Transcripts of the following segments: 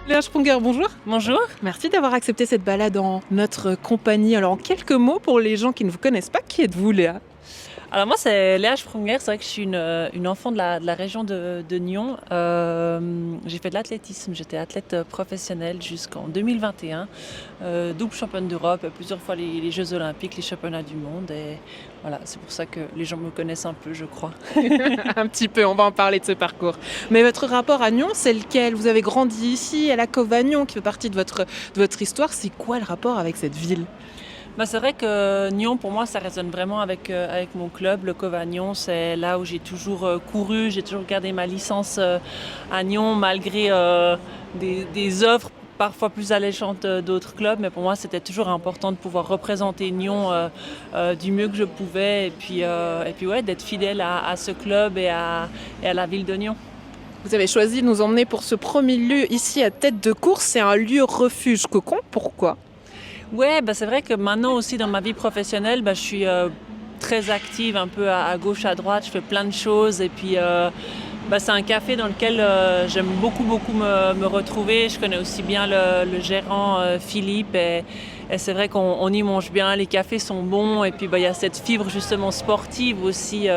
Léa Sprunger, bonjour. Bonjour. Merci d'avoir accepté cette balade en notre compagnie. Alors, en quelques mots, pour les gens qui ne vous connaissent pas, qui êtes-vous, Léa? Alors moi c'est Léa Sprunger, c'est vrai que je suis une enfant de la région de Nyon. J'ai fait de l'athlétisme, j'étais athlète professionnelle jusqu'en 2021, double championne d'Europe, plusieurs fois les Jeux Olympiques, les championnats du monde et voilà, c'est pour ça que les gens me connaissent un peu je crois. Un petit peu, on va en parler de ce parcours. Mais votre rapport à Nyon, c'est lequel? Vous avez grandi ici, à la Cove à Nyon, qui fait partie de votre histoire. C'est quoi le rapport avec cette ville? C'est vrai que Nyon, pour moi, ça résonne vraiment avec mon club. Le Cove à Nyon, c'est là où j'ai toujours couru, j'ai toujours gardé ma licence à Nyon, malgré des offres parfois plus alléchantes d'autres clubs. Mais pour moi, c'était toujours important de pouvoir représenter Nyon du mieux que je pouvais. Et puis ouais, d'être fidèle à ce club et à la ville de Nyon. Vous avez choisi de nous emmener pour ce premier lieu ici à Tête de Course. C'est un lieu refuge cocon. Pourquoi? Ouais, c'est vrai que maintenant aussi dans ma vie professionnelle, je suis très active un peu à gauche, à droite, je fais plein de choses et puis c'est un café dans lequel j'aime beaucoup me retrouver. Je connais aussi bien le gérant Philippe et c'est vrai qu'on y mange bien, les cafés sont bons et puis il y a cette fibre justement sportive aussi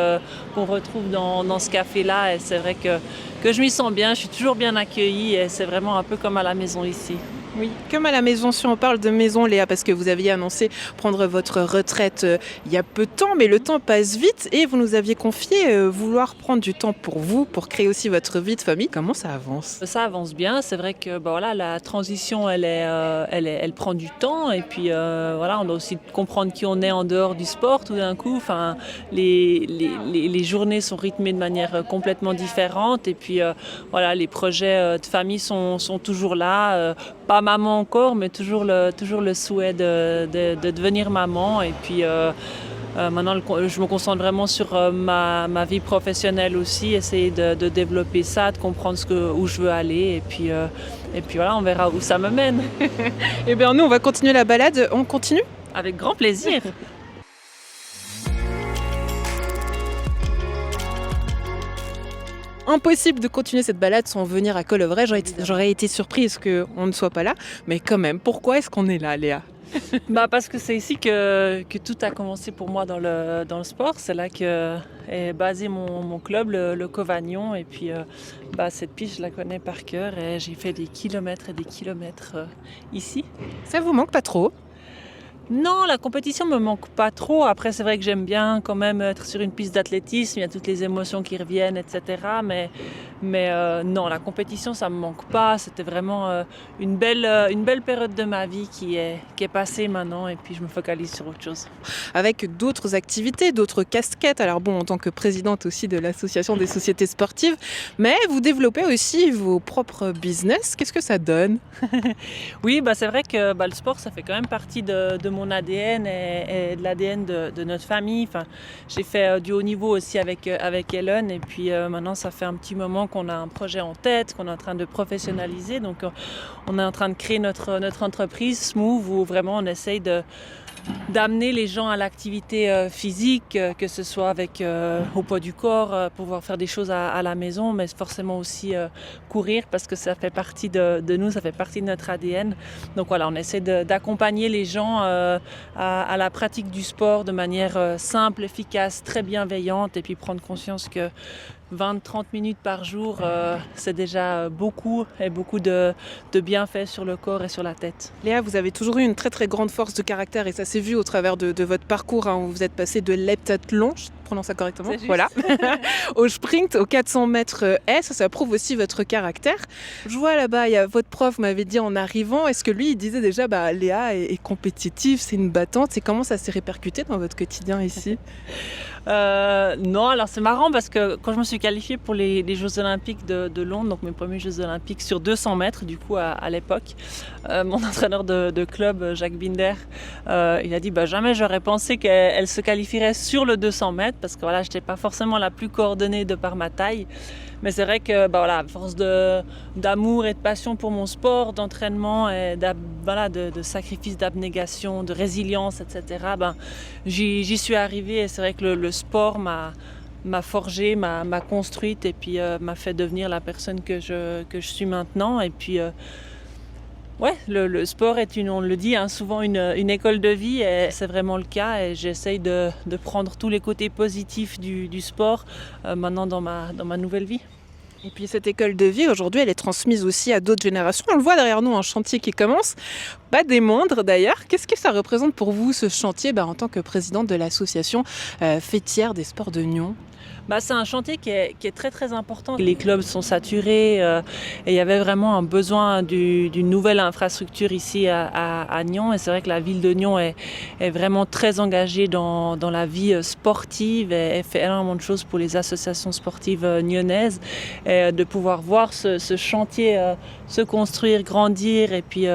qu'on retrouve dans ce café-là et c'est vrai que je m'y sens bien, je suis toujours bien accueillie et c'est vraiment un peu comme à la maison ici. Oui, comme à la maison, si on parle de maison, Léa, parce que vous aviez annoncé prendre votre retraite il y a peu de temps, mais le temps passe vite et vous nous aviez confié vouloir prendre du temps pour vous, pour créer aussi votre vie de famille. Comment ça avance? Ça avance bien, c'est vrai que voilà, la transition elle prend du temps et puis voilà, on doit aussi comprendre qui on est en dehors du sport tout d'un coup. Enfin, les journées sont rythmées de manière complètement différente et puis voilà, les projets de famille sont toujours là. Pas maman encore, mais toujours le souhait de devenir maman et puis maintenant, je me concentre vraiment sur ma vie professionnelle aussi, essayer de développer ça, de comprendre où je veux aller. Et puis voilà, on verra où ça me mène. Eh bien, nous, on va continuer la balade. On continue? Avec grand plaisir. Impossible de continuer cette balade sans venir à Collovray. J'aurais été surprise qu'on ne soit pas là. Mais quand même, pourquoi est-ce qu'on est là, Léa? Parce que c'est ici que tout a commencé pour moi dans le sport. C'est là que est basé mon club, le Cove à Nyon. Et puis cette piste, je la connais par cœur et j'ai fait des kilomètres et des kilomètres ici. Ça vous manque pas trop? Non, la compétition me manque pas trop. Après, c'est vrai que j'aime bien quand même être sur une piste d'athlétisme. Il y a toutes les émotions qui reviennent, etc. Mais non, la compétition, ça me manque pas. C'était vraiment une belle période de ma vie qui est passée maintenant. Et puis, je me focalise sur autre chose. Avec d'autres activités, d'autres casquettes. Alors bon, en tant que présidente aussi de l'association des sociétés sportives, mais vous développez aussi vos propres business. Qu'est-ce que ça donne? Oui, c'est vrai que le sport, ça fait quand même partie de mon ADN et de l'ADN de notre famille. Enfin, j'ai fait du haut niveau aussi avec Ellen et puis maintenant, ça fait un petit moment qu'on a un projet en tête, qu'on est en train de professionnaliser. Donc, on est en train de créer notre entreprise Smooth où vraiment on essaye d'amener les gens à l'activité physique, que ce soit avec au poids du corps, pouvoir faire des choses à la maison, mais forcément aussi courir parce que ça fait partie de nous, ça fait partie de notre ADN. Donc voilà, on essaie d'accompagner les gens à la pratique du sport de manière simple, efficace, très bienveillante et puis prendre conscience que 20-30 minutes par jour, c'est déjà beaucoup et beaucoup de bienfaits sur le corps et sur la tête. Léa, vous avez toujours eu une très très grande force de caractère et ça s'est vu au travers de votre parcours, où vous êtes passé de l'heptathlon, je prononce ça correctement, voilà, au sprint, aux 400 mètres S, ça prouve aussi votre caractère. Je vois là-bas, il y a votre prof, vous m'avez dit en arrivant, est-ce que lui il disait déjà Léa est compétitive, c'est une battante, et comment ça s'est répercuté dans votre quotidien ici? Non, alors c'est marrant parce que quand je me suis qualifiée pour les Jeux Olympiques de Londres, donc mes premiers Jeux Olympiques sur 200 mètres du coup à l'époque, mon entraîneur de club, Jacques Binder, il a dit jamais j'aurais pensé qu'elle se qualifierait sur le 200 mètres parce que voilà, je n'étais pas forcément la plus coordonnée de par ma taille. Mais c'est vrai que à force d'amour et de passion pour mon sport, d'entraînement et de sacrifice, d'abnégation, de résilience, etc., j'y suis arrivée et c'est vrai que le sport m'a forgée, m'a construite et puis m'a fait devenir la personne que je suis maintenant. Et puis Ouais, le sport est on le dit souvent une école de vie et c'est vraiment le cas et j'essaye de prendre tous les côtés positifs du sport maintenant dans ma nouvelle vie. Et puis cette école de vie, aujourd'hui, elle est transmise aussi à d'autres générations. On le voit derrière nous, un chantier qui commence, pas des moindres d'ailleurs. Qu'est-ce que ça représente pour vous, ce chantier, en tant que présidente de l'association fêtière des sports de Nyon ? C'est un chantier qui est très très important. Les clubs sont saturés et il y avait vraiment un besoin d'une nouvelle infrastructure ici à Nyon. Et c'est vrai que la ville de Nyon est vraiment très engagée dans la vie sportive et fait énormément de choses pour les associations sportives nyonnaises. Et de pouvoir voir ce chantier se construire, grandir et puis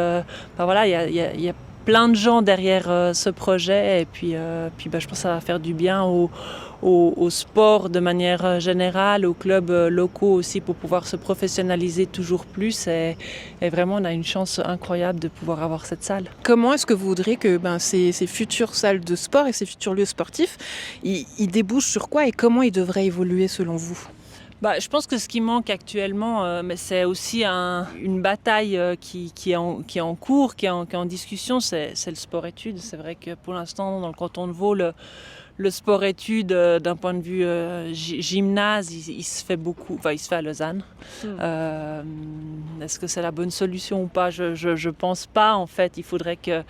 voilà, il y a plein de gens derrière ce projet et puis je pense que ça va faire du bien au sport de manière générale, aux clubs locaux aussi pour pouvoir se professionnaliser toujours plus et vraiment on a une chance incroyable de pouvoir avoir cette salle. Comment est-ce que vous voudriez que ces futures salles de sport et ces futurs lieux sportifs, ils débouchent sur quoi et comment ils devraient évoluer selon vous ? Je pense que ce qui manque actuellement, mais c'est aussi une bataille qui est en cours, qui est en discussion, c'est le sport-études. C'est vrai que pour l'instant, dans le canton de Vaud, le sport-études, d'un point de vue gymnase, il se fait beaucoup, il se fait à Lausanne. Est-ce que c'est la bonne solution ou pas ? Je pense pas. En fait, il faudrait que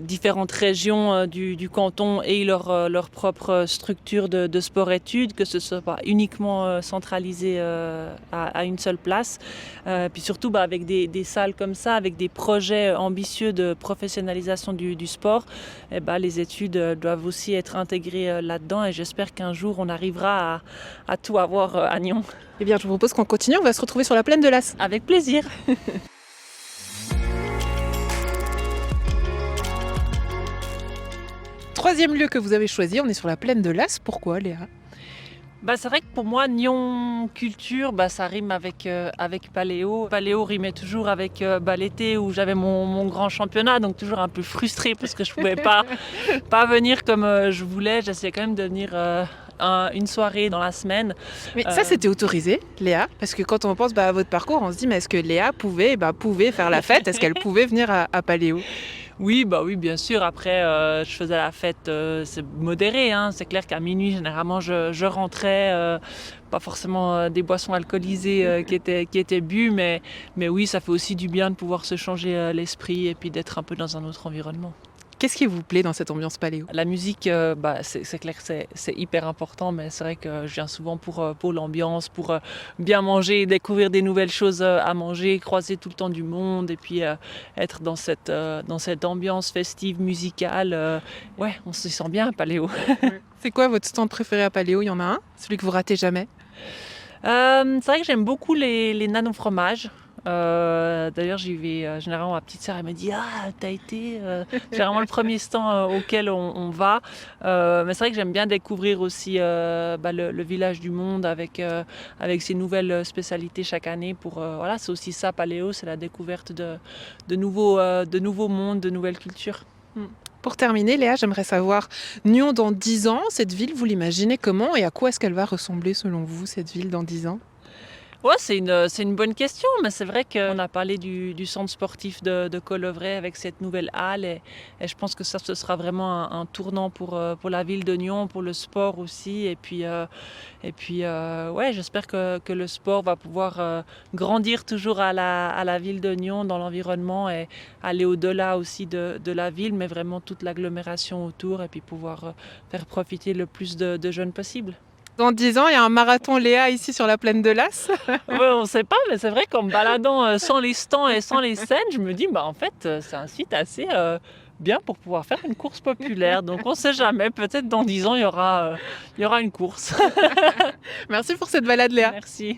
différentes régions du canton aient leur propre structure de sport-études, que ce soit pas uniquement centralisé à une seule place. Puis surtout avec des salles comme ça, avec des projets ambitieux de professionnalisation du sport, les études doivent aussi être intégrées là-dedans et j'espère qu'un jour on arrivera à tout avoir à Nyon. Eh bien, je vous propose qu'on continue, on va se retrouver sur la plaine de Las. Avec plaisir. Troisième lieu que vous avez choisi, on est sur la plaine de Las. Pourquoi, Léa ? C'est vrai que pour moi, Nyon culture, ça rime avec paléo. Paléo rimait toujours avec l'été où j'avais mon grand championnat, donc toujours un peu frustrée parce que je pouvais pas venir comme je voulais. J'essayais quand même de venir une soirée dans la semaine. Mais ça, c'était autorisé, Léa, parce que quand on pense à votre parcours, on se dit, mais est-ce que Léa pouvait faire la fête ? Est-ce qu'elle pouvait venir à Paléo ? Oui, bien sûr. Après, je faisais la fête, c'est modéré. C'est clair qu'à minuit, généralement, je rentrais. Pas forcément des boissons alcoolisées qui étaient bues, mais oui, ça fait aussi du bien de pouvoir se changer l'esprit et puis d'être un peu dans un autre environnement. Qu'est-ce qui vous plaît dans cette ambiance paléo ? La musique, c'est clair que c'est hyper important, mais c'est vrai que je viens souvent pour l'ambiance, pour bien manger, découvrir des nouvelles choses à manger, croiser tout le temps du monde et puis être dans cette ambiance festive, musicale. On se sent bien à Paléo. C'est quoi votre stand préféré à Paléo ? Il y en a un ? Celui que vous ratez jamais ? C'est vrai que j'aime beaucoup les nanofromages. D'ailleurs j'y vais généralement, ma petite sœur elle me dit t'as été généralement le premier stand auquel on va, mais c'est vrai que j'aime bien découvrir aussi le village du monde avec ses nouvelles spécialités chaque année pour c'est aussi ça Paléo, c'est la découverte de nouveaux mondes, de nouvelles cultures. Pour terminer, Léa, j'aimerais savoir, Nyon dans 10 ans, cette ville, vous l'imaginez comment et à quoi est-ce qu'elle va ressembler selon vous, cette ville dans 10 ans ? Ouais, c'est une bonne question, mais c'est vrai qu'on a parlé du centre sportif de Collovray avec cette nouvelle halle et je pense que ça, ce sera vraiment un tournant pour la ville de Nyon, pour le sport aussi. Et puis j'espère que le sport va pouvoir grandir toujours à la ville de Nyon, dans l'environnement et aller au-delà aussi de la ville, mais vraiment toute l'agglomération autour et puis pouvoir faire profiter le plus de jeunes possible. Dans 10 ans, il y a un marathon Léa ici sur la plaine de Las. On ne sait pas, mais c'est vrai qu'en me baladant sans les stands et sans les scènes, je me dis, en fait, c'est un site assez bien pour pouvoir faire une course populaire. Donc on ne sait jamais, peut-être dans 10 ans, il y aura une course. Merci pour cette balade, Léa. Merci.